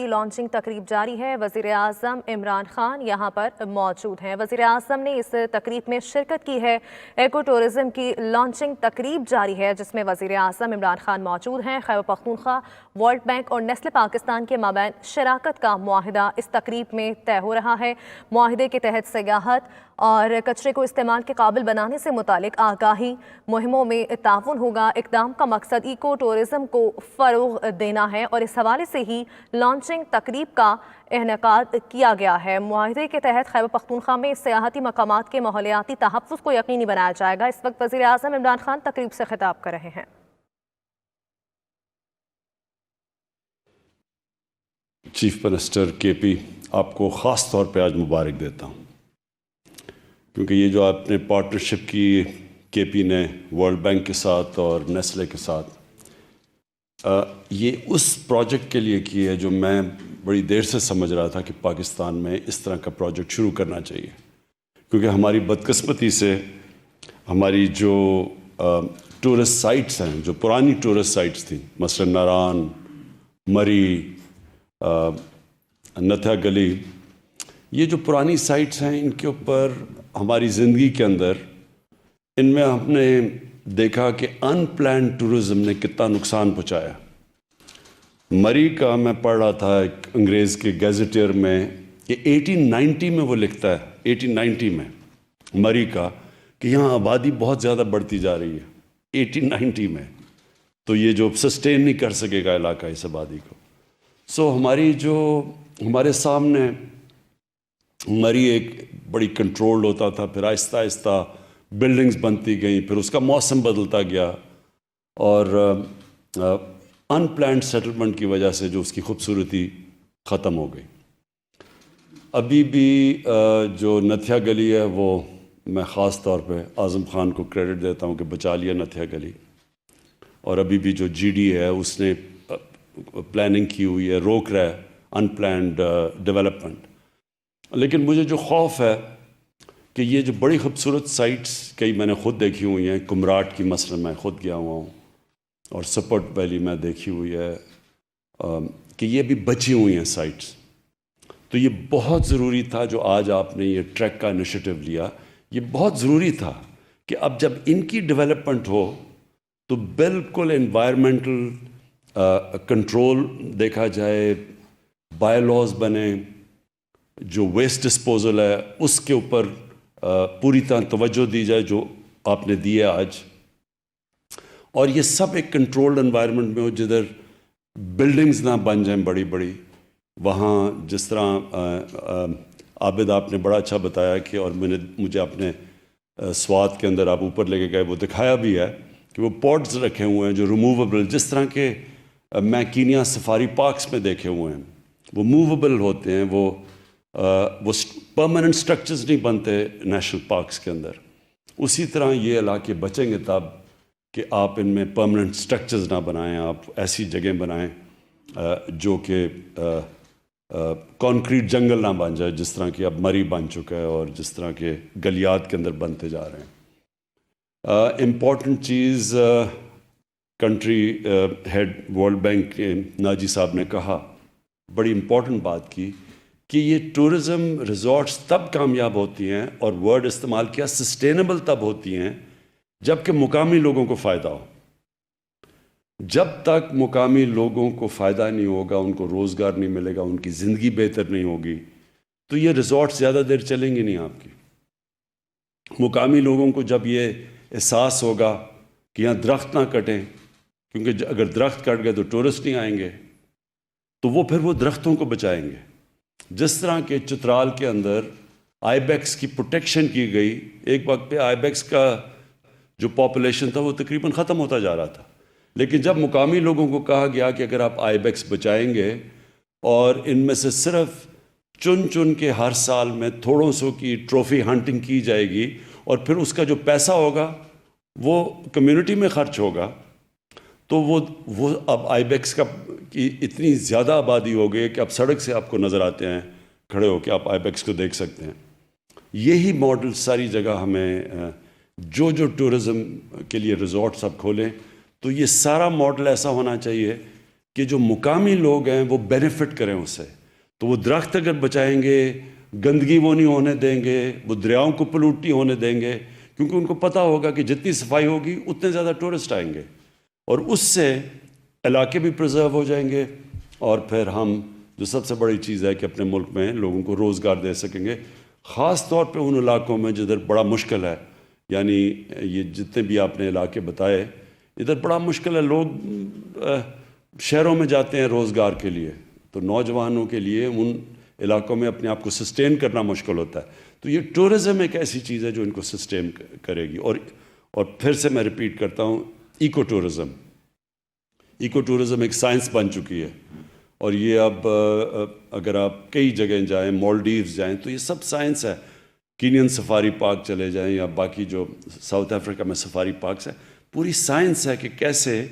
Launching تقریب جاری ہے۔ وزیر اعظم عمران خان یہاں پر موجود ہیں۔ وزیر اعظم نے اس تقریب میں شرکت کی ہے۔ ایکو ٹورزم کی لانچنگ تقریب جاری ہے جس میں وزیر اعظم عمران خان موجود ہیں۔ خیبر پختونخوا، ورلڈ بینک اور نیسلے پاکستان کے مابین شراکت کا معاہدہ اس تقریب میں طے ہو رہا ہے۔ معاہدے کے تحت سیاحت اور کچرے کو استعمال کے قابل بنانے سے متعلق آگاہی مہموں میں تعاون ہوگا۔ اقدام کا مقصد ایکو ٹورزم کو فروغ دینا ہے اور اس حوالے سے ہی لانچنگ تقریب کا انعقاد کیا گیا ہے۔ معاہدے کے تحت خیبر پختونخوا میں سیاحتی مقامات کے ماحولیاتی تحفظ کو یقینی بنایا جائے گا۔ اس وقت وزیر اعظم عمران خان تقریب سے خطاب کر رہے ہیں۔ چیف منسٹر کے پی، آپ کو خاص طور پہ آج مبارک دیتا ہوں، کیونکہ یہ جو آپ نے پارٹنرشپ کی کے پی نے ورلڈ بینک کے ساتھ اور نیسلے کے ساتھ، یہ اس پروجیکٹ کے لیے کی ہے جو میں بڑی دیر سے سمجھ رہا تھا کہ پاکستان میں اس طرح کا پروجیکٹ شروع کرنا چاہیے، کیونکہ ہماری بدقسمتی سے ہماری جو ٹورسٹ سائٹس ہیں، جو پرانی ٹورسٹ سائٹس تھیں، مثلا ناران، مری، نتھیا گلی، یہ جو پرانی سائٹس ہیں ان کے اوپر ہماری زندگی کے اندر ان میں ہم نے دیکھا کہ ان پلانڈ ٹورزم نے کتنا نقصان پہنچایا۔ مری کا میں پڑھ رہا تھا ایک انگریز کے گیزیٹیئر میں کہ 1890 میں وہ لکھتا ہے، 1890 میں مری کا، کہ یہاں آبادی بہت زیادہ بڑھتی جا رہی ہے 1890 میں، تو یہ جو سسٹین نہیں کر سکے گا علاقہ اس آبادی کو۔ سو ہمارے سامنے مری ایک بڑی کنٹرول ہوتا تھا، پھر آہستہ آہستہ بلڈنگز بنتی گئیں، پھر اس کا موسم بدلتا گیا، اور ان پلانڈ سیٹلمنٹ کی وجہ سے جو اس کی خوبصورتی ختم ہو گئی۔ ابھی بھی جو نتھیا گلی ہے وہ میں خاص طور پہ اعظم خان کو کریڈٹ دیتا ہوں کہ بچا لیا نتھیا گلی، اور ابھی بھی جو جی ڈی ہے اس نے پلاننگ کی ہوئی ہے، روک رہا ہے ان پلانڈ ڈیولپمنٹ۔ لیکن مجھے جو خوف ہے کہ یہ جو بڑی خوبصورت سائٹس کئی میں نے خود دیکھی ہوئی ہیں، کمراٹ کی مثلا میں خود گیا ہوا ہوں، اور سپورٹ ویلی میں دیکھی ہوئی ہے، کہ یہ بھی بچی ہوئی ہیں سائٹس۔ تو یہ بہت ضروری تھا جو آج آپ نے یہ ٹریک کا انیشیٹو لیا، یہ بہت ضروری تھا کہ اب جب ان کی ڈیولپمنٹ ہو تو بالکل انوائرمنٹل کنٹرول دیکھا جائے، بائی لاز بنے، جو ویسٹ ڈسپوزل ہے اس کے اوپر پوری طرح توجہ دی جائے جو آپ نے دی ہے آج، اور یہ سب ایک کنٹرولڈ انوائرمنٹ میں ہو جدھر بلڈنگز نہ بن جائیں بڑی بڑی۔ وہاں جس طرح عابد آپ نے بڑا اچھا بتایا کہ، اور مجھے اپنے سوات کے اندر آپ اوپر لے کے گئے، وہ دکھایا بھی ہے کہ وہ پوٹس رکھے ہوئے ہیں جو ریموویبل، جس طرح کے میں کینیا سفاری پارکس میں دیکھے ہوئے ہیں، وہ موویبل ہوتے ہیں، وہ پرماننٹ سٹرکچرز نہیں بنتے نیشنل پارکس کے اندر۔ اسی طرح یہ علاقے بچیں گے تب کہ آپ ان میں پرماننٹ سٹرکچرز نہ بنائیں، آپ ایسی جگہیں بنائیں جو کہ کانکریٹ جنگل نہ بن جائے، جس طرح کہ اب مری بن چکا ہے اور جس طرح کے گلیات کے اندر بنتے جا رہے ہیں۔ امپورٹنٹ چیز کنٹری ہیڈ ورلڈ بینک کے ناجی صاحب نے کہا، بڑی امپورٹنٹ بات کی کہ یہ ٹورزم ریزورٹس تب کامیاب ہوتی ہیں، اور ورڈ استعمال کیا، سسٹینیبل تب ہوتی ہیں جب کہ مقامی لوگوں کو فائدہ ہو۔ جب تک مقامی لوگوں کو فائدہ نہیں ہوگا، ان کو روزگار نہیں ملے گا، ان کی زندگی بہتر نہیں ہوگی، تو یہ ریزورٹس زیادہ دیر چلیں گے نہیں آپ کی۔ مقامی لوگوں کو جب یہ احساس ہوگا کہ یہاں درخت نہ کٹیں، کیونکہ اگر درخت کٹ گئے تو ٹورسٹ نہیں آئیں گے، تو وہ پھر وہ درختوں کو بچائیں گے۔ جس طرح کہ چترال کے اندر آئی بیکس کی پروٹیکشن کی گئی، ایک وقت پہ آئی بیکس کا جو پاپولیشن تھا وہ تقریباً ختم ہوتا جا رہا تھا، لیکن جب مقامی لوگوں کو کہا گیا کہ اگر آپ آئی بیکس بچائیں گے اور ان میں سے صرف چن کے ہر سال میں تھوڑوں سو کی ٹرافی ہنٹنگ کی جائے گی، اور پھر اس کا جو پیسہ ہوگا وہ کمیونٹی میں خرچ ہوگا، تو وہ اب آئی بیکس کی اتنی زیادہ آبادی ہو گئی کہ اب سڑک سے آپ کو نظر آتے ہیں کھڑے ہو کے، آپ آئی بیکس کو دیکھ سکتے ہیں۔ یہی ماڈل ساری جگہ ہمیں جو ٹورزم کے لیے ریزورٹس اب کھولیں، تو یہ سارا ماڈل ایسا ہونا چاہیے کہ جو مقامی لوگ ہیں وہ بینیفٹ کریں اس سے. تو وہ درخت اگر بچائیں گے, گندگی وہ نہیں ہونے دیں گے, وہ دریاؤں کو پلوٹ نہیں ہونے دیں گے, کیونکہ ان کو پتہ ہوگا کہ جتنی صفائی ہوگی اتنے زیادہ ٹورسٹ آئیں گے, اور اس سے علاقے بھی پرزرو ہو جائیں گے, اور پھر ہم جو سب سے بڑی چیز ہے کہ اپنے ملک میں لوگوں کو روزگار دے سکیں گے, خاص طور پہ ان علاقوں میں جدھر بڑا مشکل ہے. یعنی یہ جتنے بھی آپ نے علاقے بتائے ادھر بڑا مشکل ہے, لوگ شہروں میں جاتے ہیں روزگار کے لیے, تو نوجوانوں کے لیے ان علاقوں میں اپنے آپ کو سسٹین کرنا مشکل ہوتا ہے. تو یہ ٹورزم ایک ایسی چیز ہے جو ان کو سسٹین کرے گی. اور پھر سے میں ریپیٹ کرتا ہوں, ایکو ٹورزم ایک سائنس بن چکی ہے, اور یہ اب اگر آپ کئی جگہیں جائیں, مالڈیوز جائیں, تو یہ سب سائنس ہے. کینین سفاری پارک چلے جائیں یا باقی جو ساؤتھ افریقہ میں سفاری پارکس ہیں, پوری سائنس ہے کہ کیسے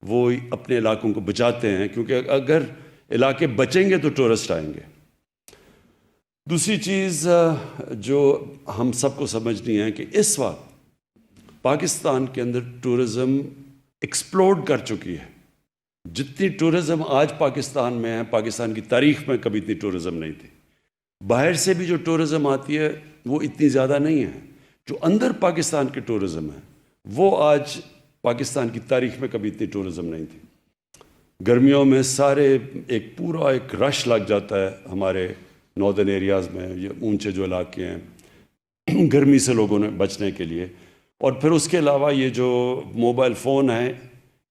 وہ اپنے علاقوں کو بچاتے ہیں, کیونکہ اگر علاقے بچیں گے تو ٹورسٹ آئیں گے. دوسری چیز جو ہم سب کو سمجھنی ہے کہ اس وقت پاکستان کے اندر ٹورزم ایکسپلوڈ کر چکی ہے. جتنی ٹورزم آج پاکستان میں ہے, پاکستان کی تاریخ میں کبھی اتنی ٹورزم نہیں تھی. باہر سے بھی جو ٹورزم آتی ہے وہ اتنی زیادہ نہیں ہے. جو اندر پاکستان کے ٹورزم ہے وہ آج پاکستان کی تاریخ میں کبھی اتنی ٹورزم نہیں تھی. گرمیوں میں سارے پورا ایک رش لگ جاتا ہے ہمارے ناردرن ایریاز میں, یہ اونچے جو علاقے ہیں, گرمی سے لوگوں نے بچنے کے لیے. اور پھر اس کے علاوہ یہ جو موبائل فون ہے,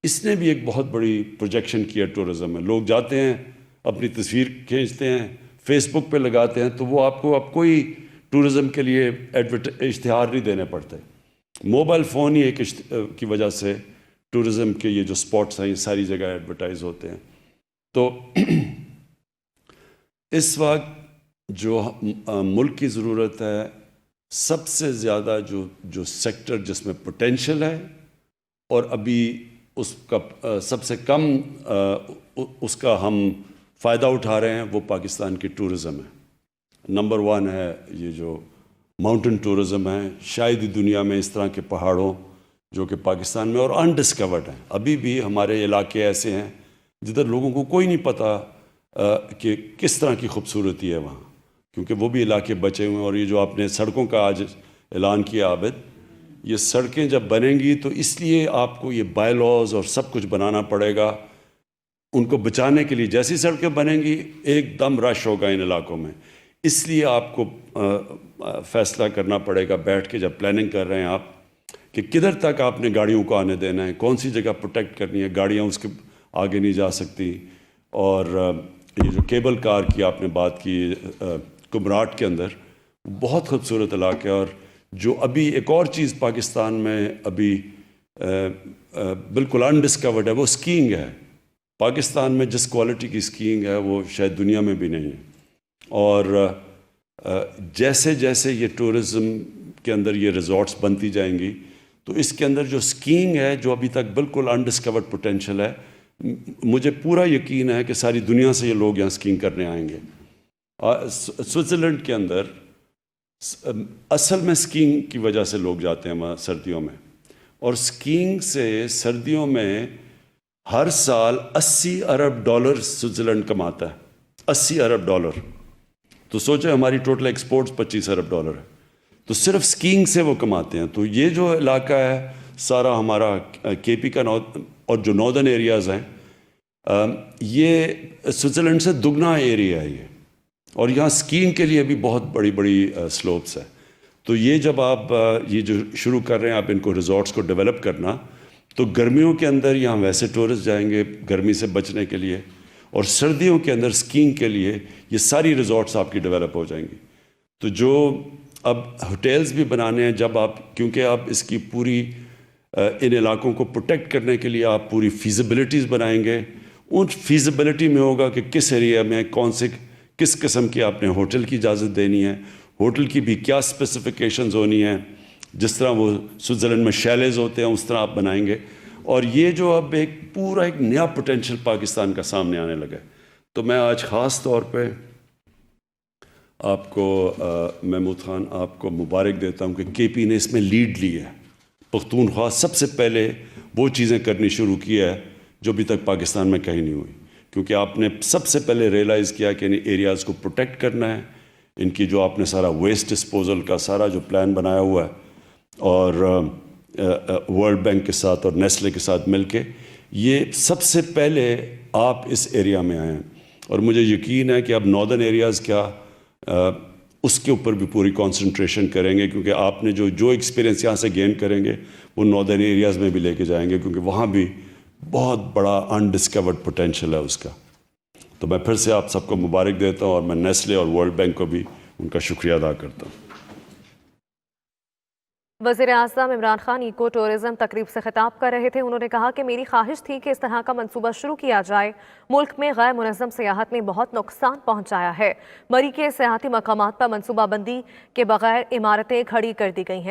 اس نے بھی ایک بہت بڑی پروجیکشن کیا ٹورزم میں. لوگ جاتے ہیں, اپنی تصویر کھینچتے ہیں, فیس بک پہ لگاتے ہیں, تو وہ آپ کو اب کوئی ٹورزم کے لیے اشتہار نہیں دینے پڑتے. موبائل فون ہی ایک کی وجہ سے ٹورزم کے یہ جو سپاٹس ہیں یہ ساری جگہ ایڈورٹائز ہوتے ہیں. تو اس وقت جو ملک کی ضرورت ہے, سب سے زیادہ جو سیکٹر جس میں پوٹینشل ہے اور ابھی اس کا سب سے کم اس کا ہم فائدہ اٹھا رہے ہیں, وہ پاکستان کی ٹورزم ہے. نمبر 1 ہے یہ جو ماؤنٹن ٹورزم ہے. شاید ہی دنیا میں اس طرح کے پہاڑوں جو کہ پاکستان میں اور انڈسکورڈ ہیں. ابھی بھی ہمارے علاقے ایسے ہیں جدھر لوگوں کو کوئی نہیں پتہ کہ کس طرح کی خوبصورتی ہے وہاں, کیونکہ وہ بھی علاقے بچے ہوئے ہیں. اور یہ جو آپ نے سڑکوں کا آج اعلان کیا عابد, یہ سڑکیں جب بنیں گی تو اس لیے آپ کو یہ بائی لاز اور سب کچھ بنانا پڑے گا ان کو بچانے کے لیے. جیسی سڑکیں بنیں گی ایک دم رش ہوگا ان علاقوں میں, اس لیے آپ کو فیصلہ کرنا پڑے گا بیٹھ کے جب پلاننگ کر رہے ہیں آپ کہ کدھر تک آپ نے گاڑیوں کو آنے دینا ہے, کون سی جگہ پروٹیکٹ کرنی ہے, گاڑیاں اس کے آگے نہیں جا سکتی. اور یہ جو کیبل کار کی آپ نے بات کی کمراٹ کے اندر, بہت خوبصورت علاقہ ہے. اور جو ابھی ایک اور چیز پاکستان میں ابھی بالکل انڈسکورڈ ہے وہ اسکیئنگ ہے. پاکستان میں جس کوالٹی کی اسکیئنگ ہے وہ شاید دنیا میں بھی نہیں ہے. اور جیسے جیسے یہ ٹورزم کے اندر یہ ریزورٹس بنتی جائیں گی تو اس کے اندر جو اسکیئنگ ہے جو ابھی تک بالکل انڈسکورڈ پوٹینشل ہے, مجھے پورا یقین ہے کہ ساری دنیا سے یہ لوگ یہاں اسکیئنگ کرنے آئیں گے. سوئٹزرلینڈ کے اندر اصل میں اسکیئنگ کی وجہ سے لوگ جاتے ہیں وہاں سردیوں میں, اور اسکیئنگ سے سردیوں میں ہر سال $80 ارب سوئٹزرلینڈ کماتا ہے. $80 ارب. تو سوچیں ہماری ٹوٹل ایکسپورٹس $25 ارب ہے, تو صرف اسکیئنگ سے وہ کماتے ہیں. تو یہ جو علاقہ ہے سارا ہمارا کے پی کا اور جو ناردرن ایریاز ہیں, یہ سوئٹزرلینڈ سے دگنا ایریا ہے یہ, اور یہاں اسکیئنگ کے لیے بھی بہت بڑی بڑی سلوپس ہیں. تو یہ جب آپ یہ جو شروع کر رہے ہیں آپ ان کو ریزورٹس کو ڈیولپ کرنا, تو گرمیوں کے اندر یہاں ویسے ٹورسٹ جائیں گے گرمی سے بچنے کے لیے, اور سردیوں کے اندر اسکیئنگ کے لیے یہ ساری ریزورٹس آپ کی ڈیولپ ہو جائیں گی. تو جو اب ہوٹلز بھی بنانے ہیں جب آپ, کیونکہ آپ اس کی پوری ان علاقوں کو پروٹیکٹ کرنے کے لیے آپ پوری فیزیبلٹیز بنائیں گے. ان فیزیبلٹی میں ہوگا کہ کس ایریا میں کس قسم کی آپ نے ہوٹل کی اجازت دینی ہے, ہوٹل کی بھی کیا اسپیسیفیکیشنز ہونی ہیں. جس طرح وہ سوئٹزرلینڈ میں شیلز ہوتے ہیں اس طرح آپ بنائیں گے. اور یہ جو اب ایک نیا پوٹینشل پاکستان کا سامنے آنے لگا ہے. تو میں آج خاص طور پہ آپ کو محمود خان آپ کو مبارک دیتا ہوں کہ کے پی نے اس میں لیڈ لی ہے. پختونخوا سب سے پہلے وہ چیزیں کرنی شروع کی ہے جو ابھی تک پاکستان میں کہیں نہیں ہوئی. کیونکہ آپ نے سب سے پہلے ریئلائز کیا کہ ان ایریاز کو پروٹیکٹ کرنا ہے. ان کی جو آپ نے سارا ویسٹ ڈسپوزل کا سارا جو پلان بنایا ہوا ہے اور ورلڈ بینک کے ساتھ اور نیسلے کے ساتھ مل کے یہ سب سے پہلے آپ اس ایریا میں آئے ہیں. اور مجھے یقین ہے کہ اب ناردرن ایریاز کیا اس کے اوپر بھی پوری کانسنٹریشن کریں گے، کیونکہ آپ نے جو ایکسپیرینس یہاں سے گین کریں گے وہ ناردرن ایریاز میں بھی لے کے جائیں گے، کیونکہ وہاں بھی بہت بڑا انڈسکورڈ پوٹینشیل ہے اس کا. تو میں پھر سے آپ سب کو مبارک دیتا ہوں اور میں نیسلے اور ورلڈ بینک کو بھی ان کا شکریہ ادا کرتا ہوں. وزیر اعظم عمران خان ایکو ٹورزم تقریب سے خطاب کر رہے تھے. انہوں نے کہا کہ میری خواہش تھی کہ اس طرح کا منصوبہ شروع کیا جائے. ملک میں غیر منظم سیاحت نے بہت نقصان پہنچایا ہے. مری کے سیاحتی مقامات پر منصوبہ بندی کے بغیر عمارتیں کھڑی کر دی گئی ہیں.